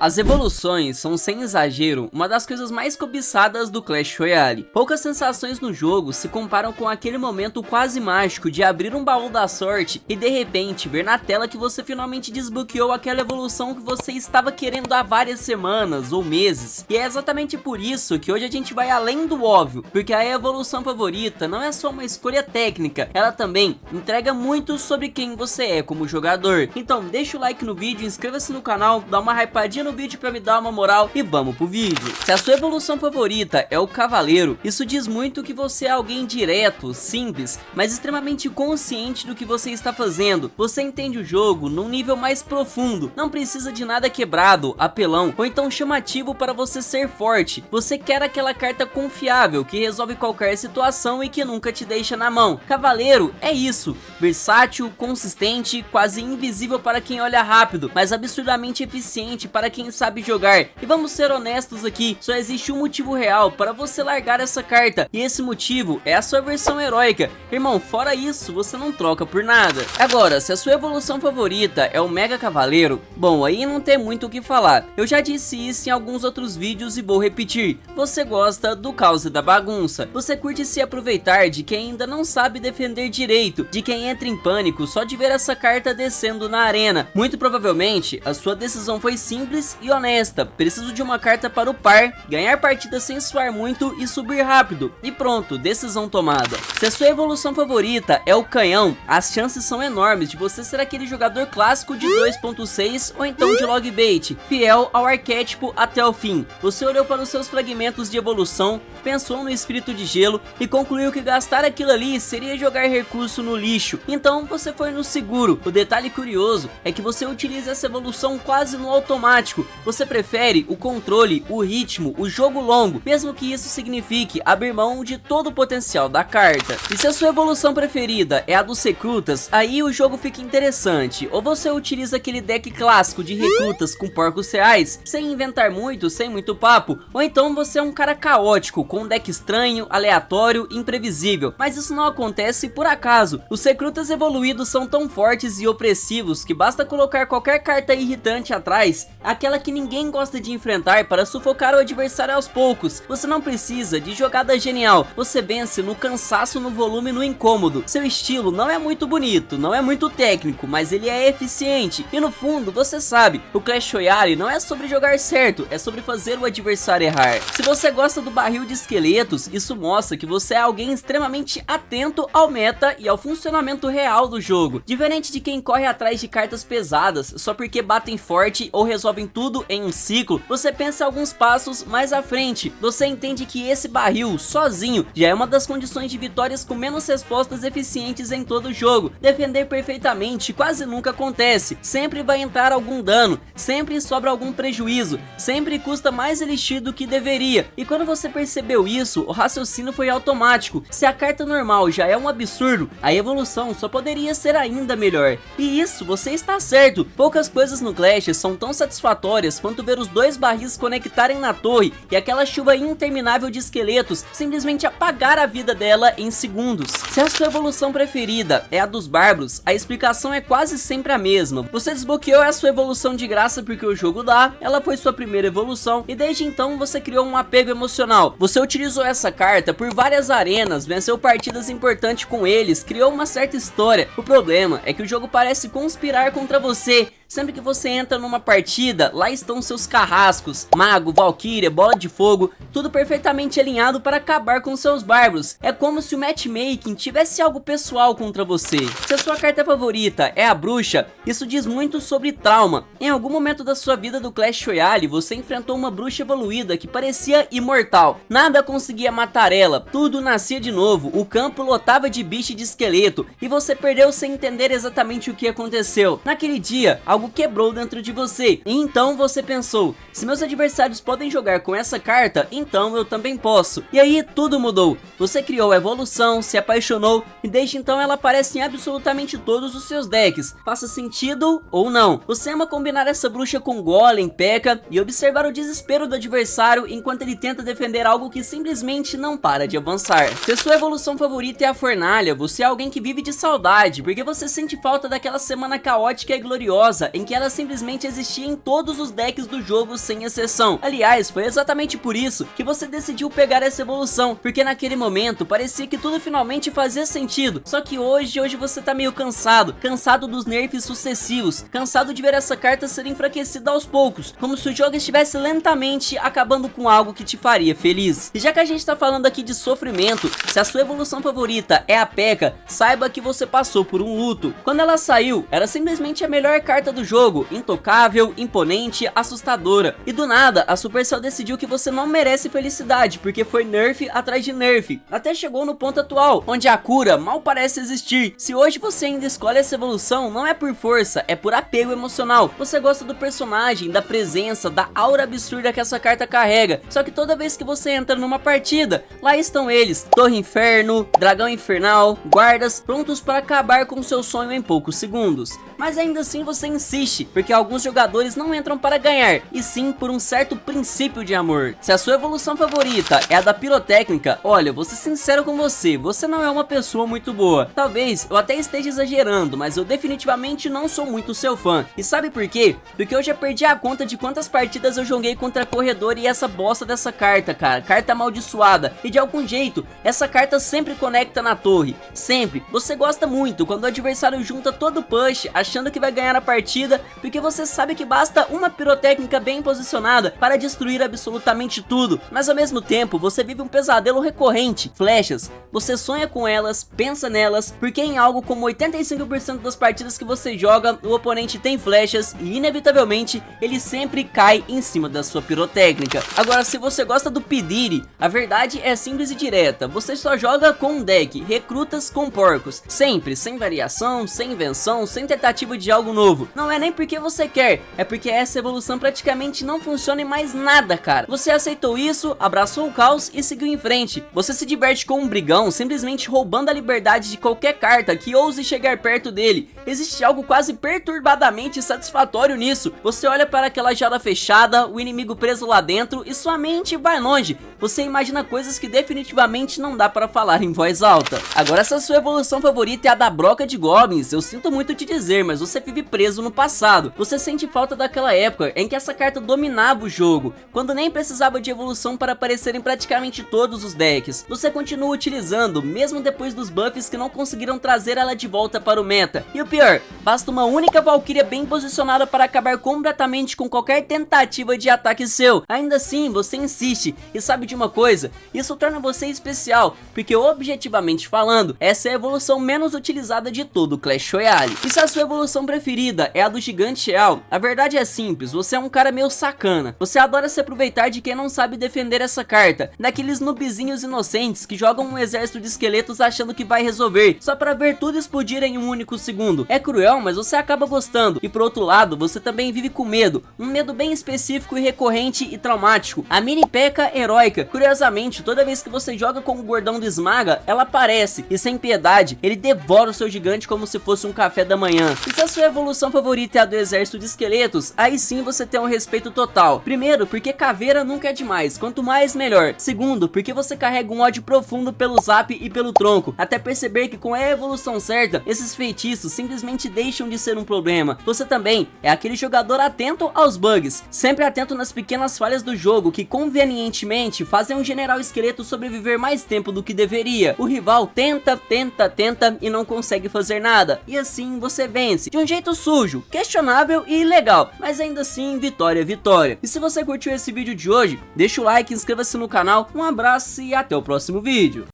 As evoluções são, sem exagero, uma das coisas mais cobiçadas do Clash Royale. Poucas sensações no jogo se comparam com aquele momento quase mágico de abrir um baú da sorte e de repente ver na tela que você finalmente desbloqueou aquela evolução que você estava querendo há várias semanas ou meses. E é exatamente por isso que hoje a gente vai além do óbvio, porque a evolução favorita não é só uma escolha técnica, ela também entrega muito sobre quem você é como jogador. Então deixa o like no vídeo, inscreva-se no canal, dá uma hypadinha no vídeo pra me dar uma moral e vamos pro vídeo. Se a sua evolução favorita é o Cavaleiro, isso diz muito que você é alguém direto, simples, mas extremamente consciente do que você está fazendo. Você entende o jogo num nível mais profundo, não precisa de nada quebrado, apelão ou então chamativo para você ser forte. Você quer aquela carta confiável que resolve qualquer situação e que nunca te deixa na mão. Cavaleiro é isso, versátil, consistente, quase invisível para quem olha rápido, mas absurdamente eficiente para quem sabe jogar. E vamos ser honestos aqui, só existe um motivo real para você largar essa carta, e esse motivo é a sua versão heróica. Irmão, fora isso, você não troca por nada. Agora, se a sua evolução favorita é o Mega Cavaleiro, bom, aí não tem muito o que falar. Eu já disse isso em alguns outros vídeos e vou repetir. Você gosta do caos e da bagunça. Você curte se aproveitar de quem ainda não sabe defender direito, de quem entra em pânico só de ver essa carta descendo na arena. Muito provavelmente, a sua decisão foi simples e honesta. Preciso de uma carta para upar, ganhar partida sem suar muito e subir rápido. E pronto, decisão tomada. Se a sua evolução favorita é o canhão, as chances são enormes de você ser aquele jogador clássico de 2.6 ou então de log bait, fiel ao arquétipo até o fim. Você olhou para os seus fragmentos de evolução, pensou no espírito de gelo e concluiu que gastar aquilo ali seria jogar recurso no lixo. Então você foi no seguro. O detalhe curioso é que você utiliza essa evolução quase no automático. Você prefere o controle, o ritmo, o jogo longo, mesmo que isso signifique abrir mão de todo o potencial da carta. E se a sua evolução preferida é a dos recrutas, aí o jogo fica interessante. Ou você utiliza aquele deck clássico de recrutas com porcos reais, sem inventar muito, sem muito papo, ou então você é um cara caótico, com um deck estranho, aleatório, imprevisível. Mas isso não acontece por acaso. Os recrutas evoluídos são tão fortes e opressivos que basta colocar qualquer carta irritante atrás, aquela que ninguém gosta de enfrentar, para sufocar o adversário aos poucos. Você não precisa de jogada genial, você vence no cansaço, no volume, no incômodo. Seu estilo não é muito bonito, não é muito técnico, mas ele é eficiente. E no fundo, você sabe, o Clash Royale não é sobre jogar certo, é sobre fazer o adversário errar. Se você gosta do barril de esqueletos, isso mostra que você é alguém extremamente atento ao meta e ao funcionamento real do jogo. Diferente de quem corre atrás de cartas pesadas só porque batem forte ou resolvem tudo em um ciclo, você pensa alguns passos mais à frente. Você entende que esse barril, sozinho, já é uma das condições de vitórias com menos respostas eficientes em todo o jogo. Defender perfeitamente quase nunca acontece, sempre vai entrar algum dano, sempre sobra algum prejuízo, sempre custa mais elixir do que deveria. E quando você percebeu isso, o raciocínio foi automático. Se a carta normal já é um absurdo, a evolução só poderia ser ainda melhor. E isso, você está certo, poucas coisas no Clash são tão satisfatórias quanto ver os dois barris conectarem na torre e aquela chuva interminável de esqueletos simplesmente apagar a vida dela em segundos. Se a sua evolução preferida é a dos bárbaros, a explicação é quase sempre a mesma. Você desbloqueou a sua evolução de graça porque o jogo dá, ela foi sua primeira evolução e desde então você criou um apego emocional. Você utilizou essa carta por várias arenas, venceu partidas importantes com eles, criou uma certa história. O problema é que o jogo parece conspirar contra você. Sempre que você entra numa partida, lá estão seus carrascos, mago, valquíria, bola de fogo, tudo perfeitamente alinhado para acabar com seus bárbaros. É como se o matchmaking tivesse algo pessoal contra você. Se a sua carta favorita é a bruxa, isso diz muito sobre trauma. Em algum momento da sua vida do Clash Royale, você enfrentou uma bruxa evoluída que parecia imortal. Nada conseguia matar ela, tudo nascia de novo, o campo lotava de bicho e de esqueleto, e você perdeu sem entender exatamente o que aconteceu. Naquele dia, algo quebrou dentro de você, e então você pensou, se meus adversários podem jogar com essa carta, então eu também posso. E aí tudo mudou, você criou a evolução, se apaixonou, e desde então ela aparece em absolutamente todos os seus decks, faça sentido ou não. Você ama combinar essa bruxa com golem, P.E.K.K.A e observar o desespero do adversário enquanto ele tenta defender algo que simplesmente não para de avançar. Se a sua evolução favorita é a fornalha, você é alguém que vive de saudade, porque você sente falta daquela semana caótica e gloriosa força em que ela simplesmente existia em todos os decks do jogo sem exceção. Aliás, foi exatamente por isso que você decidiu pegar essa evolução, porque naquele momento parecia que tudo finalmente fazia sentido. Só que hoje você tá meio cansado dos nerfs sucessivos, cansado de ver essa carta ser enfraquecida aos poucos, como se o jogo estivesse lentamente acabando com algo que te faria feliz. E já que a gente tá falando aqui de sofrimento, se a sua evolução favorita é a P.E.K.K.A, saiba que você passou por um luto. Quando ela saiu, era simplesmente a melhor carta do jogo, intocável, imponente, assustadora. E do nada, a Supercell decidiu que você não merece felicidade, porque foi nerf atrás de nerf, até chegou no ponto atual, onde a cura mal parece existir. Se hoje você ainda escolhe essa evolução, não é por força, é por apego emocional. Você gosta do personagem, da presença, da aura absurda que essa carta carrega. Só que toda vez que você entra numa partida, lá estão eles, Torre Inferno, Dragão Infernal, guardas, prontos para acabar com seu sonho em poucos segundos. Mas ainda assim você insiste, porque alguns jogadores não entram para ganhar, e sim por um certo princípio de amor. Se a sua evolução favorita é a da Pirotécnica, olha, vou ser sincero com você não é uma pessoa muito boa. Talvez eu até esteja exagerando, mas eu definitivamente não sou muito seu fã. E sabe por quê? Porque eu já perdi a conta de quantas partidas eu joguei contra Corredor e essa bosta dessa carta, cara. Carta amaldiçoada. E de algum jeito, essa carta sempre conecta na torre. Sempre. Você gosta muito quando o adversário junta todo o push, achando que vai ganhar a partida, porque você sabe que basta uma Pirotécnica bem posicionada para destruir absolutamente tudo. Mas ao mesmo tempo, você vive um pesadelo recorrente. Flechas. Você sonha com elas, pensa nelas, porque em algo como 85% das partidas que você joga, o oponente tem flechas e inevitavelmente ele sempre cai em cima da sua Pirotécnica. Agora, se você gosta do Pidiri, a verdade é simples e direta. Você só joga com um deck, recrutas com porcos, sempre, sem variação, sem invenção, sem tentativa de algo novo. Não é nem porque você quer, é porque essa evolução praticamente não funciona em mais nada, cara. Você aceitou isso, abraçou o caos e seguiu em frente. Você se diverte com um brigão, simplesmente roubando a liberdade de qualquer carta que ouse chegar perto dele. Existe algo quase perturbadamente satisfatório nisso. Você olha para aquela jaula fechada, o inimigo preso lá dentro e sua mente vai longe. Você imagina coisas que definitivamente não dá para falar em voz alta. Agora, essa sua evolução favorita é a da Broca de Goblins. Eu sinto muito te dizer, mas você vive preso no passado. Você sente falta daquela época em que essa carta dominava o jogo, quando nem precisava de evolução para aparecer em praticamente todos os decks. Você continua utilizando, mesmo depois dos buffs que não conseguiram trazer ela de volta para o meta. E o pior, basta uma única Valkyria bem posicionada para acabar completamente com qualquer tentativa de ataque seu. Ainda assim, você insiste, e sabe de uma coisa? Isso torna você especial, porque objetivamente falando, essa é a evolução menos utilizada de todo o Clash Royale. E se a sua evolução preferida é a do Gigante Real, a verdade é simples, você é um cara meio sacana. Você adora se aproveitar de quem não sabe defender essa carta, daqueles noobzinhos inocentes que jogam um exército de esqueletos achando que vai resolver, só para ver tudo explodir em um único segundo. É cruel, mas você acaba gostando. E por outro lado, você também vive com medo, um medo bem específico e recorrente e traumático, a mini P.E.K.K.A heróica. Curiosamente, toda vez que você joga com o gordão do Esmaga, ela aparece, e sem piedade, ele devora o seu gigante como se fosse um café da manhã. E se a sua evolução favorita é a do exército de esqueletos, aí sim você tem um respeito total. Primeiro, porque caveira nunca é demais, quanto mais melhor. Segundo, porque você carrega um ódio profundo pelo zap e pelo tronco, até perceber que com a evolução certa, esses feitiços simplesmente deixam de ser um problema. Você também é aquele jogador atento aos bugs, sempre atento nas pequenas falhas do jogo que convenientemente fazem um general esqueleto sobreviver mais tempo do que deveria. O rival tenta e não consegue fazer nada, e assim você vence, de um jeito sujo, questionável e ilegal, mas ainda assim vitória é vitória. E se você curtiu esse vídeo de hoje, deixa o like, inscreva-se no canal, um abraço e até o próximo vídeo.